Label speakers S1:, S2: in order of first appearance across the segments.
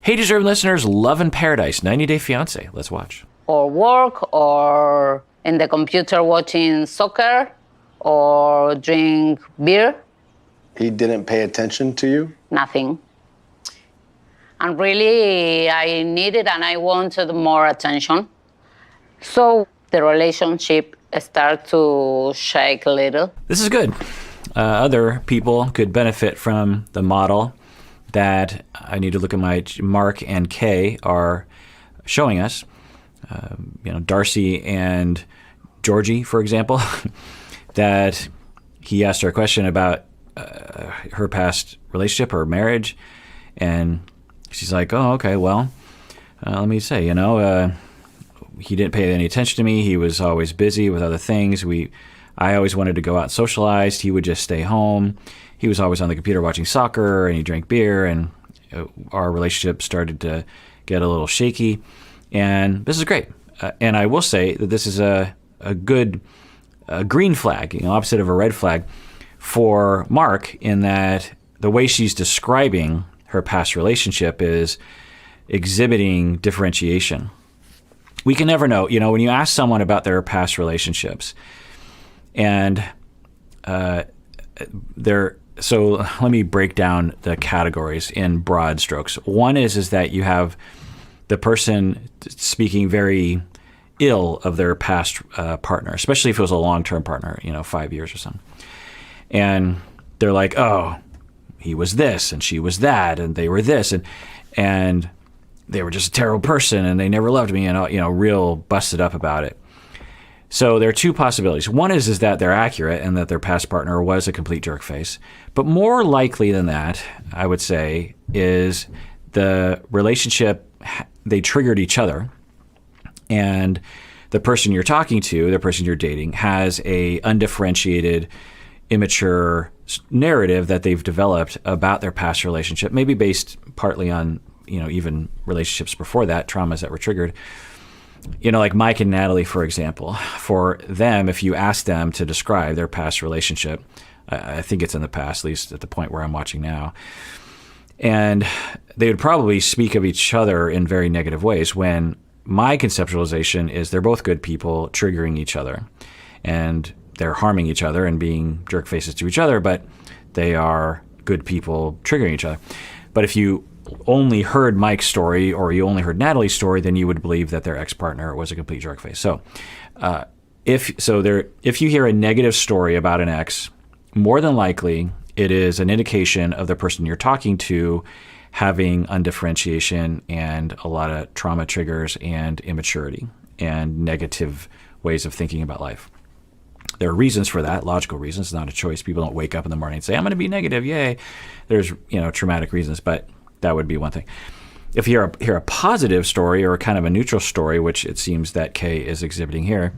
S1: Hey, deserving listeners, Love in Paradise, 90 Day Fiancé. Let's watch.
S2: Or work, or in the computer watching soccer, or drink beer.
S3: He didn't pay attention to you?
S2: Nothing. And really, I needed and I wanted more attention. So the relationship started to shake a little.
S1: This is good. Other people could benefit from the model that I need to look at my Mark and Kay are showing us. Darcy and Georgie, for example, that he asked her a question about her past relationship, her marriage, and she's like, oh, okay, well, let me say, he didn't pay any attention to me. He was always busy with other things. I always wanted to go out and socialize. He would just stay home. He was always on the computer watching soccer, and he drank beer, and our relationship started to get a little shaky. And this is great. And I will say that this is a good green flag, opposite of a red flag for Mark, in that the way she's describing her past relationship is exhibiting differentiation. We can never know, when you ask someone about their past relationships, and so let me break down the categories in broad strokes. One is that you have the person speaking very ill of their past partner, especially if it was a long-term partner, 5 years or something. And they're like, oh, he was this and she was that and they were this and they were just a terrible person and they never loved me, and real busted up about it. So there are two possibilities. One is that they're accurate and that their past partner was a complete jerkface. But more likely than that, I would say, is the relationship, they triggered each other, and the person you're talking to, the person you're dating, has a undifferentiated, immature narrative that they've developed about their past relationship, maybe based partly on, even relationships before that, traumas that were triggered. Like Mike and Natalie, for example, for them, if you ask them to describe their past relationship, I think it's in the past, at least at the point where I'm watching now, and they would probably speak of each other in very negative ways, when my conceptualization is they're both good people triggering each other, and they're harming each other and being jerk faces to each other, but they are good people triggering each other. But if you only heard Mike's story or you only heard Natalie's story, then you would believe that their ex-partner was a complete jerk face. So if you hear a negative story about an ex, more than likely it is an indication of the person you're talking to having undifferentiation and a lot of trauma triggers and immaturity and negative ways of thinking about life. There are reasons for that, logical reasons. It's not a choice. People don't wake up in the morning and say, I'm going to be negative, yay. There's traumatic reasons, but that would be one thing. If you hear a positive story or kind of a neutral story, which it seems that Kay is exhibiting here,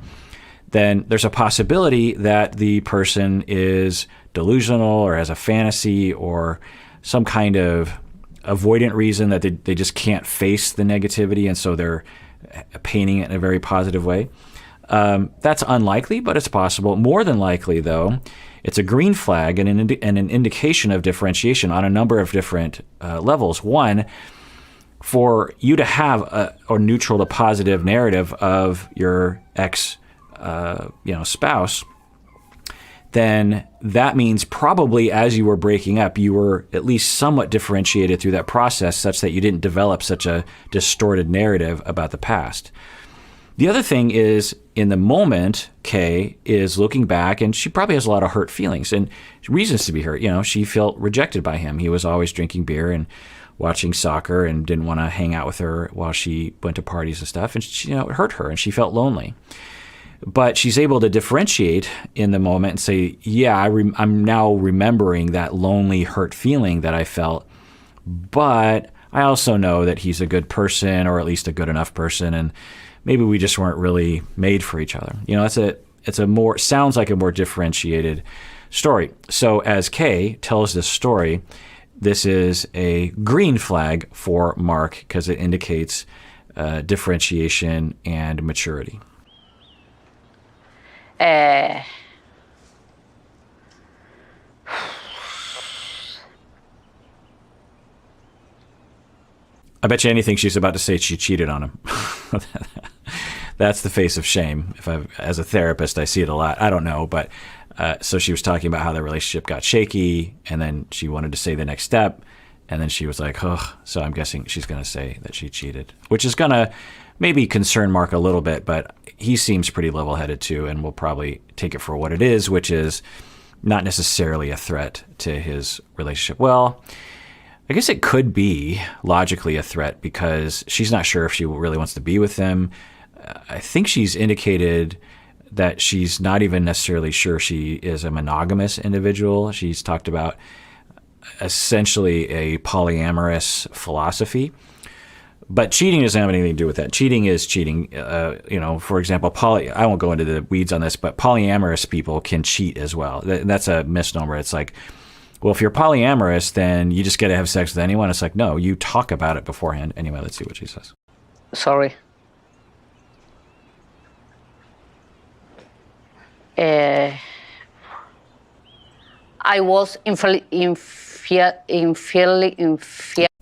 S1: then there's a possibility that the person is delusional or has a fantasy or some kind of avoidant reason that they just can't face the negativity, and so they're painting it in a very positive way. That's unlikely, but it's possible. More than likely, though, it's a green flag and an indication of differentiation on a number of different levels. One, for you to have a neutral to positive narrative of your ex, spouse, then that means probably as you were breaking up, you were at least somewhat differentiated through that process, such that you didn't develop such a distorted narrative about the past. The other thing is, in the moment, Kay is looking back, and she probably has a lot of hurt feelings and reasons to be hurt. She felt rejected by him. He was always drinking beer and watching soccer and didn't want to hang out with her while she went to parties and stuff. And it hurt her, and she felt lonely. But she's able to differentiate in the moment and say, yeah, I'm now remembering that lonely, hurt feeling that I felt, but I also know that he's a good person, or at least a good enough person, and maybe we just weren't really made for each other. Sounds like a more differentiated story. So as Kay tells this story, this is a green flag for Mark because it indicates differentiation and maturity. I bet you anything she's about to say she cheated on him. That's the face of shame. As a therapist, I see it a lot. I don't know, but so she was talking about how the relationship got shaky, and then she wanted to say the next step, and then she was like, "Oh," so I'm guessing she's going to say that she cheated, which is going to maybe concern Mark a little bit, but he seems pretty level-headed too, and will probably take it for what it is, which is not necessarily a threat to his relationship. Well, I guess it could be logically a threat because she's not sure if she really wants to be with him. I think she's indicated that she's not even necessarily sure she is a monogamous individual. She's talked about essentially a polyamorous philosophy. But cheating doesn't have anything to do with that. Cheating is cheating. For example, I won't go into the weeds on this, but polyamorous people can cheat as well. That's a misnomer. It's like, well, if you're polyamorous, then you just get to have sex with anyone. It's like, no, you talk about it beforehand. Anyway, let's see what she says.
S2: Sorry. I was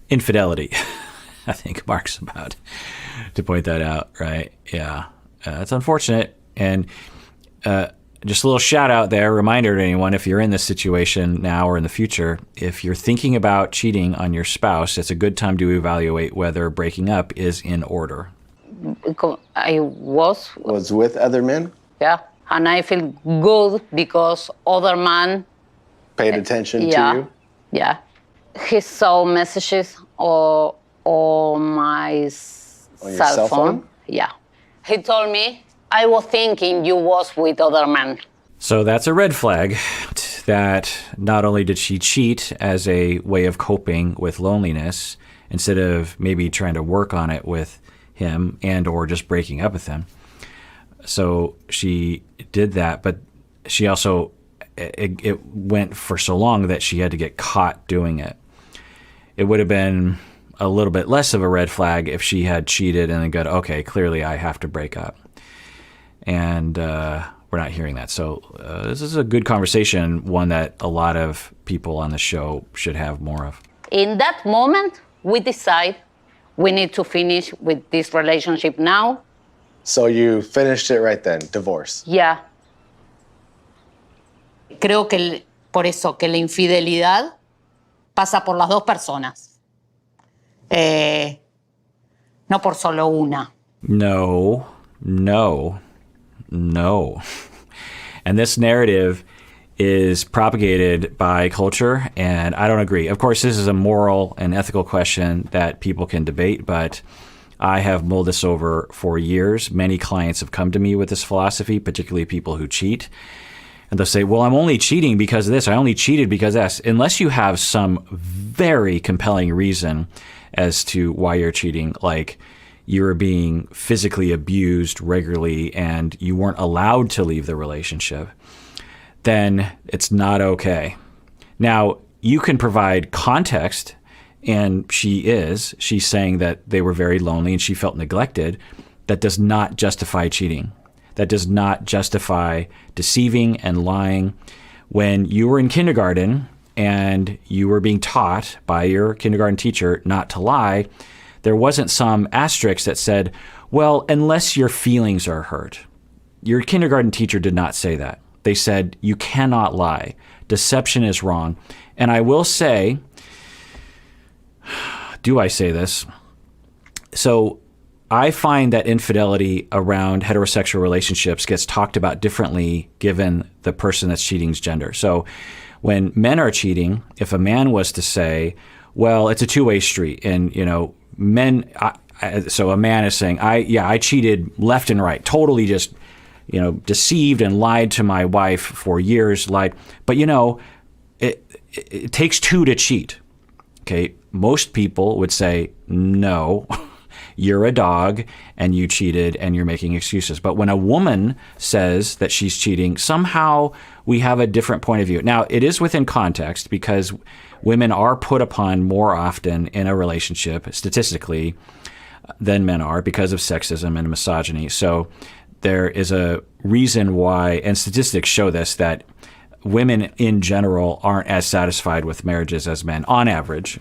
S1: Infidelity. I think Mark's about to point that out, right? Yeah, that's unfortunate. And just a little shout out there, reminder to anyone, if you're in this situation now or in the future, if you're thinking about cheating on your spouse, it's a good time to evaluate whether breaking up is in order.
S2: I was
S3: with other men?
S2: Yeah, and I feel good because other man
S3: paid attention to you?
S2: Yeah. He saw messages on my cell phone. Yeah. He told me, I was thinking you was with other men.
S1: So that's a red flag that not only did she cheat as a way of coping with loneliness, instead of maybe trying to work on it with him and or just breaking up with him. So she did that, but she also, it went for so long that she had to get caught doing it. It would have been a little bit less of a red flag if she had cheated and then got, okay, clearly I have to break up. And we're not hearing that. So this is a good conversation, one that a lot of people on the show should have more of.
S2: In that moment, we decide we need to finish with this relationship now.
S3: So you finished it right then, divorce.
S2: Yeah. Creo que por eso que la infidelidad pasa por las dos personas. No por solo una.
S1: No. And this narrative is propagated by culture, and I don't agree. Of course, this is a moral and ethical question that people can debate, but I have mulled this over for years. Many clients have come to me with this philosophy, particularly people who cheat. And they'll say, well, I'm only cheating because of this. I only cheated because of this. Unless you have some very compelling reason as to why you're cheating, like you were being physically abused regularly and you weren't allowed to leave the relationship, then it's not okay. Now, you can provide context, and she's saying that they were very lonely and she felt neglected. That does not justify cheating. That does not justify deceiving and lying. When you were in kindergarten and you were being taught by your kindergarten teacher not to lie, there wasn't some asterisk that said, well, unless your feelings are hurt. Your kindergarten teacher did not say that. They said, you cannot lie. Deception is wrong. And I will say, do I say this? So I find that infidelity around heterosexual relationships gets talked about differently given the person that's cheating's gender. So when men are cheating, if a man was to say, well, it's a two-way street, and so a man is saying, I cheated left and right, totally just, deceived and lied to my wife for years, but it takes two to cheat. Okay, most people would say, no, you're a dog and you cheated and you're making excuses. But when a woman says that she's cheating, somehow we have a different point of view. Now, it is within context because women are put upon more often in a relationship, statistically, than men are because of sexism and misogyny. So there is a reason why, and statistics show this, that women in general aren't as satisfied with marriages as men on average,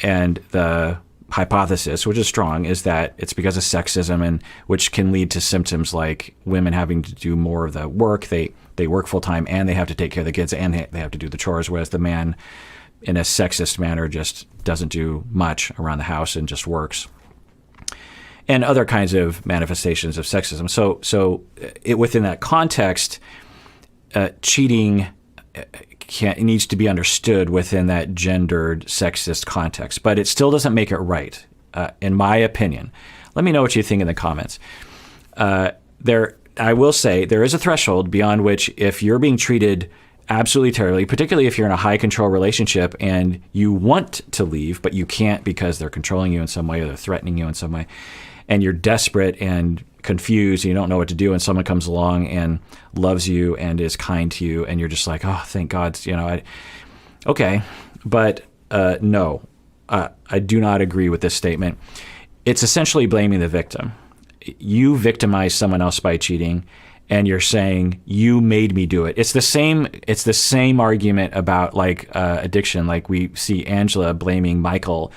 S1: and the hypothesis, which is strong, is that it's because of sexism, and which can lead to symptoms like women having to do more of the work. They work full time and they have to take care of the kids and they have to do the chores, whereas the man, in a sexist manner, just doesn't do much around the house and just works. And other kinds of manifestations of sexism. So within that context, cheating needs to be understood within that gendered sexist context, but it still doesn't make it right, in my opinion. Let me know what you think in the comments. I will say there is a threshold beyond which, if you're being treated absolutely terribly, particularly if you're in a high control relationship and you want to leave, but you can't because they're controlling you in some way or they're threatening you in some way, and you're desperate and confused and you don't know what to do, and someone comes along and loves you and is kind to you, and you're just like, oh, thank God, okay. But no, I do not agree with this statement. It's essentially blaming the victim. You victimize someone else by cheating, and you're saying you made me do it. It's the same argument about addiction. Like we see Angela blaming Michael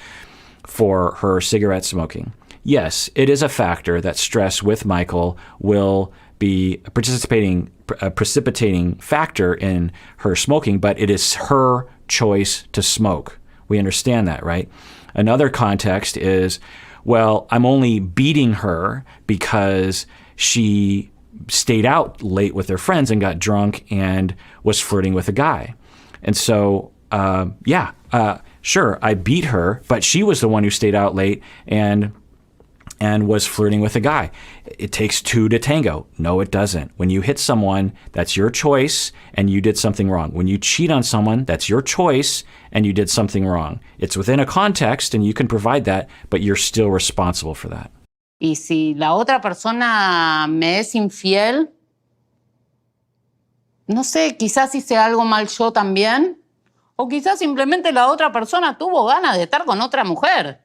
S1: for her cigarette smoking. Yes, it is a factor that stress with Michael will be a precipitating factor in her smoking, but it is her choice to smoke. We understand that, right? Another context is, well, I'm only beating her because she stayed out late with her friends and got drunk and was flirting with a guy. And so, sure, I beat her, but she was the one who stayed out late and was flirting with a guy. It takes two to tango. No, it doesn't. When you hit someone, that's your choice and you did something wrong. When you cheat on someone, that's your choice and you did something wrong. It's within a context and you can provide that, but you're still responsible for that.
S2: Y si la otra persona me es infiel, no sé, quizás hice algo mal yo también, o quizás simplemente la otra persona tuvo ganas de estar con otra mujer,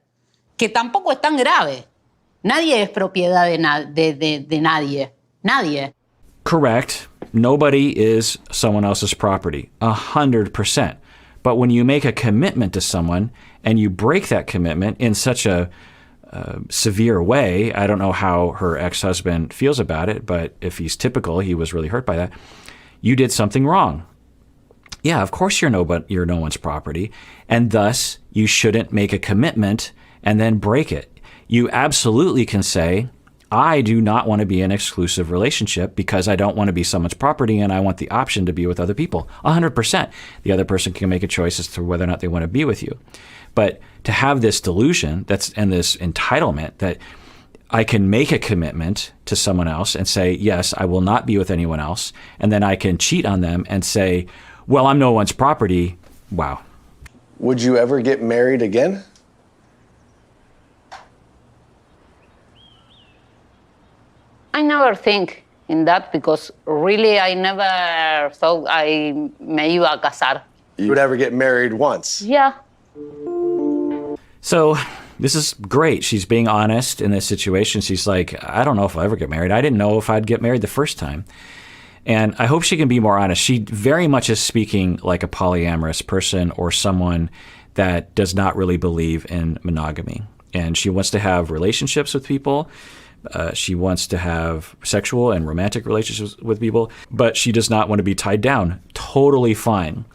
S2: que tampoco es tan grave. Nadie es propiedad de nadie. Nadie.
S1: Correct. Nobody is someone else's property, 100%. But when you make a commitment to someone and you break that commitment in such a severe way, I don't know how her ex-husband feels about it, but if he's typical, he was really hurt by that. You did something wrong. Yeah, of course you're no one's property, and thus you shouldn't make a commitment and then break it. You absolutely can say, I do not want to be in an exclusive relationship because I don't want to be someone's property and I want the option to be with other people. 100%. The other person can make a choice as to whether or not they want to be with you. But to have this delusion and this entitlement that I can make a commitment to someone else and say, yes, I will not be with anyone else, and then I can cheat on them and say, well, I'm no one's property. Wow.
S3: Would you ever get married again?
S2: I never think in that because really I never thought I me iba a casar.
S3: You would ever get married once?
S2: Yeah.
S1: So this is great. She's being honest in this situation. She's like, I don't know if I'll ever get married. I didn't know if I'd get married the first time. And I hope she can be more honest. She very much is speaking like a polyamorous person or someone that does not really believe in monogamy. And she wants to have relationships with people. She wants to have sexual and romantic relationships with people, but she does not want to be tied down. Totally fine.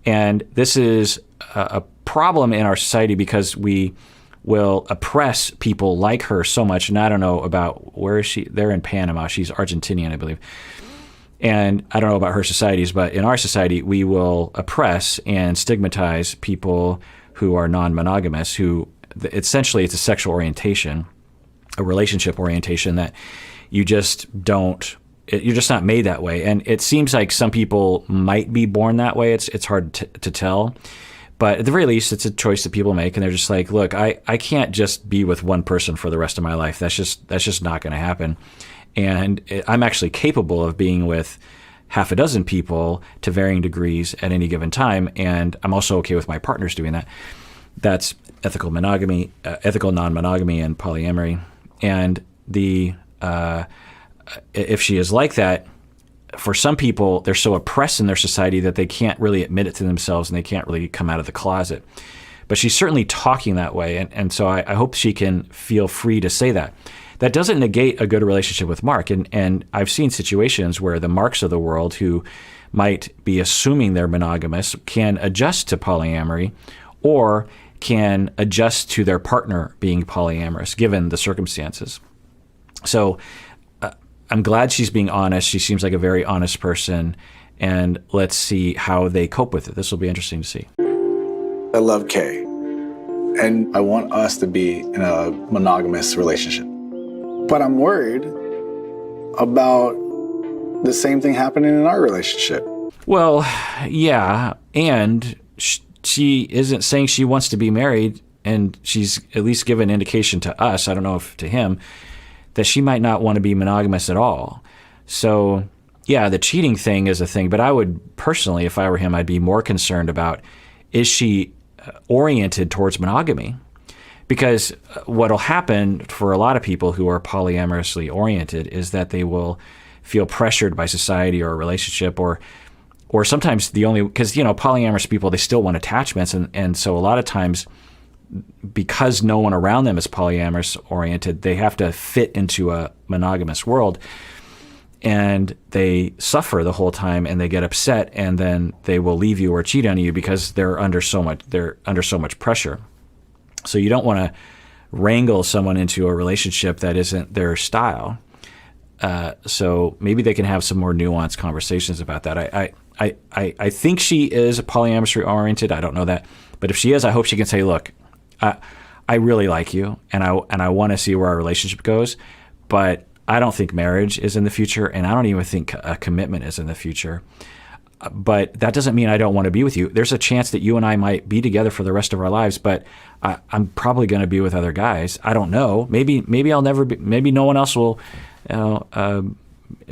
S1: And this is a problem in our society because we will oppress people like her so much. And I don't know about where is she? They're in Panama. She's Argentinian, I believe. And I don't know about her societies, but in our society, we will oppress and stigmatize people who are non-monogamous, who essentially it's a sexual orientation, a relationship orientation that you just don't, you're just not made that way. And it seems like some people might be born that way. It's hard to tell. But at the very least, it's a choice that people make. And they're just like, look, I can't just be with one person for the rest of my life. That's just not going to happen. And I'm actually capable of being with half a dozen people to varying degrees at any given time. And I'm also okay with my partners doing that. That's ethical monogamy, ethical non-monogamy, and polyamory. And if she is like that, for some people, they're so oppressed in their society that they can't really admit it to themselves and they can't really come out of the closet. but she's certainly talking that way. And so I hope she can feel free to say that. That doesn't negate a good relationship with Mark. And I've seen situations where the Marks of the world who might be assuming they're monogamous can adjust to polyamory or can adjust to their partner being polyamorous, given the circumstances. So I'm glad she's being honest. She seems like a very honest person. And let's see how they cope with it. This will be interesting to see.
S4: I love Kay, and I want us to be in a monogamous relationship. But I'm worried about the same thing happening in our relationship.
S1: Well, yeah, and she isn't saying she wants to be married, and she's at least given indication to us, I don't know if to him, that she might not want to be monogamous at all. So, yeah, the cheating thing is a thing, but I would personally, if I were him, I'd be more concerned about, is she oriented towards monogamy? Because what'll happen for a lot of people who are polyamorously oriented is that they will feel pressured by society or a relationship, or sometimes because polyamorous people, they still want attachments, and so a lot of times, because no one around them is polyamorous oriented, they have to fit into a monogamous world, and they suffer the whole time, and they get upset, and then they will leave you or cheat on you because they're under so much pressure. So you don't want to wrangle someone into a relationship that isn't their style. So maybe they can have some more nuanced conversations about that. I think she is polyamory oriented. I don't know that, but if she is, I hope she can say, "Look, I really like you, and I want to see where our relationship goes, but I don't think marriage is in the future, and I don't even think a commitment is in the future. But that doesn't mean I don't want to be with you. There's a chance that you and I might be together for the rest of our lives, but I'm probably going to be with other guys. I don't know. Maybe I'll never be. Maybe no one else will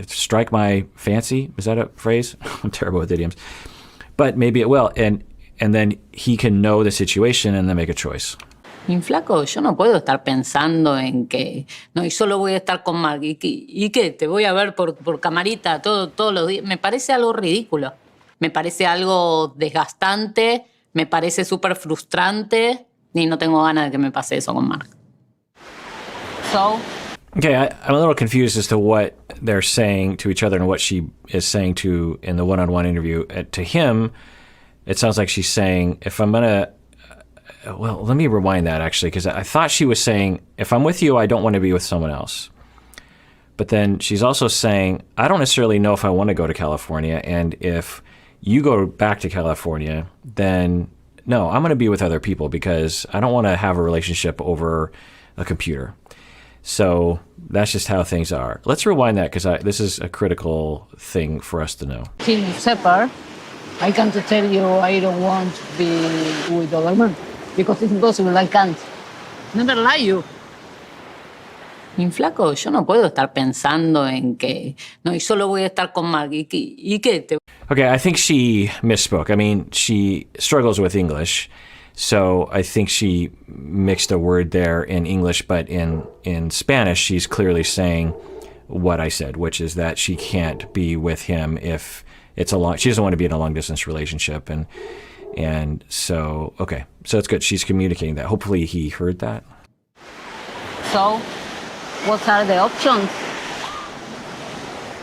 S1: strike my fancy. Is that a phrase? I'm terrible with idioms. But maybe it will. And then he can know the situation and then make a choice.
S2: Mi flaco, yo no puedo estar pensando en que, no, y solo voy a estar con Mark, y qué, te voy a ver por camarita todos los días. Me parece algo ridículo, me parece algo desgastante, me parece súper frustrante, y no tengo ganas de que me pase eso con Mark. So...
S1: Okay, I'm a little confused as to what they're saying to each other and what she is saying in the one-on-one interview. To him, it sounds like she's saying, if I'm going to... Well, let me rewind that, actually, because I thought she was saying, if I'm with you, I don't want to be with someone else. But then she's also saying, I don't necessarily know if I want to go to California, and if you go back to California, then no, I'm going to be with other people because I don't want to have a relationship over a computer. So that's just how things are. Let's rewind that because this is a critical thing for us to know.
S2: Till you separate, I can't tell you I don't want to be with other men. Because it's impossible, I can't. Never lie you. Mi flaco, yo no puedo estar pensando en que, no, y solo voy a estar con Mark, y qué.
S1: Okay, I think she misspoke. I mean, she struggles with English, so I think she mixed a word there in English, but in Spanish, she's clearly saying what I said, which is that she can't be with him if it's she doesn't want to be in a long-distance relationship, and so, okay. So it's good. She's communicating that. Hopefully he heard that.
S2: So, what are the options?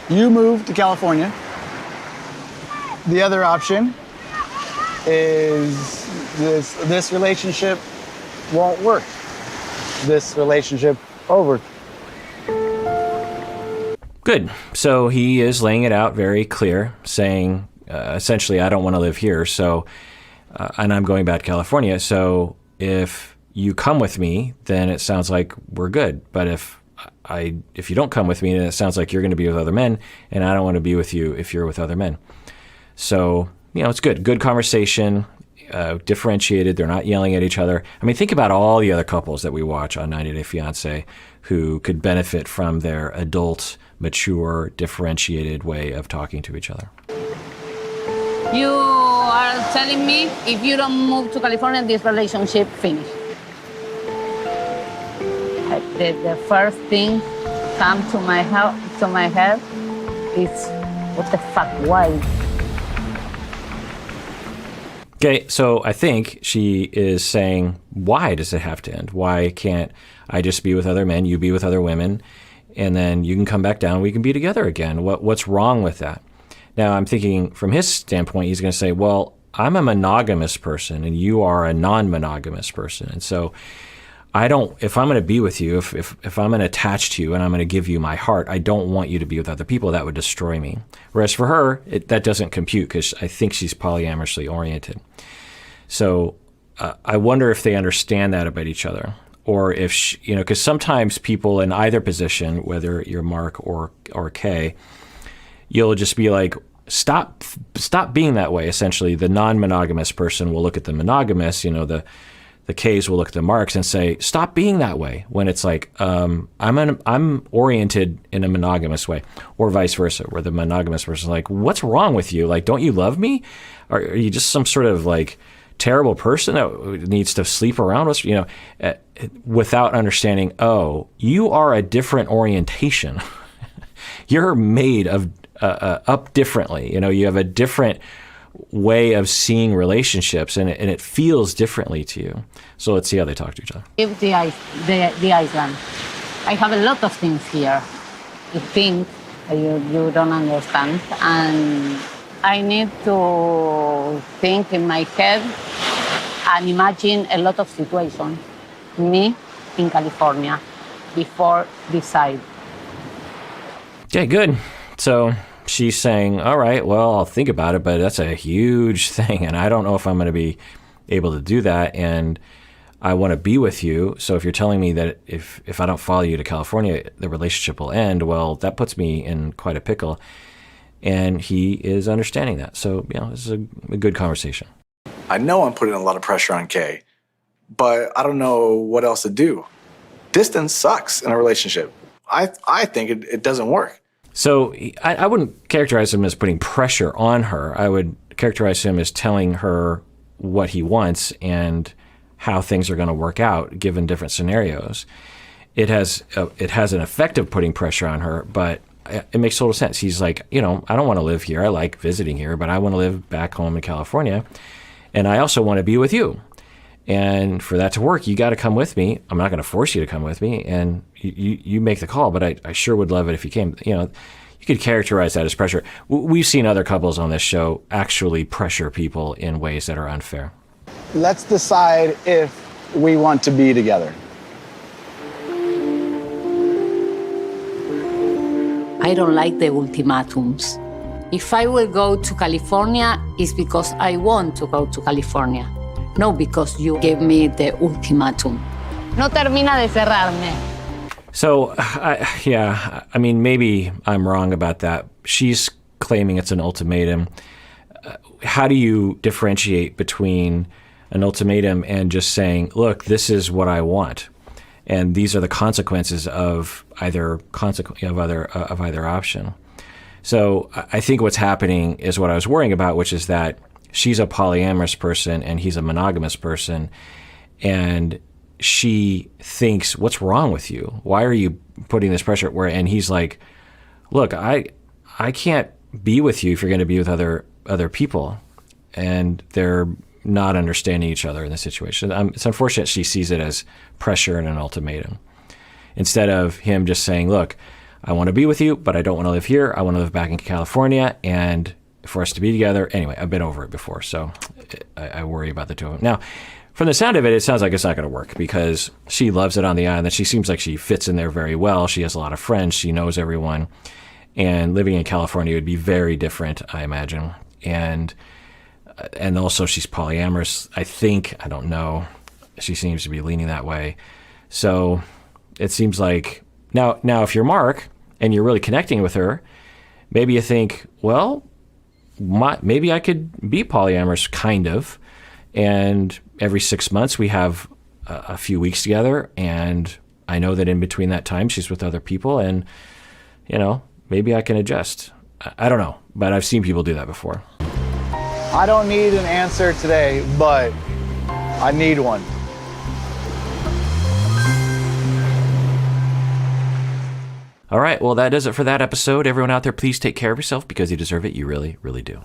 S4: You move to California. The other option is this relationship won't work. This relationship over.
S1: Good. So he is laying it out very clear, saying, essentially, I don't want to live here, so... and I'm going back to California, so if you come with me, then it sounds like we're good. But if you don't come with me, then it sounds like you're going to be with other men, and I don't want to be with you if you're with other men. So, it's good. Good conversation, differentiated. They're not yelling at each other. I mean, think about all the other couples that we watch on 90 Day Fiancé who could benefit from their adult, mature, differentiated way of talking to each other.
S2: You are telling me if you don't move to California, this relationship finish. The first thing come to my head is, what the fuck, why?
S1: Okay, so I think she is saying, why does it have to end? Why can't I just be with other men, you be with other women, and then you can come back down, we can be together again? What's wrong with that? Now, I'm thinking from his standpoint, he's going to say, well, I'm a monogamous person and you are a non-monogamous person. And so if I'm going to be with you, if I'm going to attach to you and I'm going to give you my heart, I don't want you to be with other people. That would destroy me. Whereas for her, that doesn't compute because I think she's polyamorously oriented. So I wonder if they understand that about each other, or if, because sometimes people in either position, whether you're Mark or Kay, you'll just be like, stop being that way. Essentially, the non-monogamous person will look at the monogamous, the K's will look at the Marks and say, stop being that way, when it's like, I'm oriented in a monogamous way, or vice versa, where the monogamous person is like, what's wrong with you? Like, don't you love me? Are you just some sort of like terrible person that needs to sleep around us, without understanding, oh, you are a different orientation. You're made of up differently. You have a different way of seeing relationships, and it feels differently to you. So let's see how they talk to each other.
S2: Give the Iceland. I have a lot of things here. You think you don't understand, and I need to think in my head and imagine a lot of situations. Me in California before decide.
S1: Okay, good. So she's saying, all right, well, I'll think about it, but that's a huge thing, and I don't know if I'm going to be able to do that, and I want to be with you. So if you're telling me that if I don't follow you to California, the relationship will end, well, that puts me in quite a pickle. And he is understanding that. So, this is a good conversation.
S4: I know I'm putting a lot of pressure on Kay, but I don't know what else to do. Distance sucks in a relationship. I think it doesn't work.
S1: So I wouldn't characterize him as putting pressure on her. I would characterize him as telling her what he wants and how things are going to work out given different scenarios. It has an effect of putting pressure on her, but it makes total sense. He's like, I don't want to live here. I like visiting here, but I want to live back home in California, and I also want to be with you. And for that to work, you got to come with me. I'm not going to force you to come with me, and you make the call, but I sure would love it if you came. You could characterize that as pressure. We've seen other couples on this show actually pressure people in ways that are unfair.
S5: Let's decide if we want to be together.
S2: I don't like the ultimatums. If I will go to California, it's because I want to go to California. No, because you gave me the ultimatum. No termina de cerrarme.
S1: So, maybe I'm wrong about that. She's claiming it's an ultimatum. How do you differentiate between an ultimatum and just saying, look, this is what I want, and these are the consequences of either option? So I think what's happening is what I was worrying about, which is that she's a polyamorous person and he's a monogamous person, and she thinks, what's wrong with you? Why are you putting this pressure? And he's like, look, I can't be with you if you're going to be with other people, and they're not understanding each other in the situation. It's unfortunate she sees it as pressure and an ultimatum, instead of him just saying, look, I want to be with you, but I don't want to live here. I want to live back in California, and for us to be together. Anyway, I've been over it before, so I worry about the two of them. Now, from the sound of it, it sounds like it's not going to work, because she loves it on the island. She seems like she fits in there very well. She has a lot of friends. She knows everyone. And living in California would be very different, I imagine. And also she's polyamorous, I think. I don't know. She seems to be leaning that way. So it seems like, now if you're Mark and you're really connecting with her, maybe you think, well, maybe I could be polyamorous, kind of, and every 6 months we have a few weeks together, and I know that in between that time she's with other people, and maybe I can adjust. I don't know, but I've seen people do that before.
S5: I don't need an answer today, but I need one.
S1: All right, well, that does it for that episode. Everyone out there, please take care of yourself, because you deserve it. You really, really do.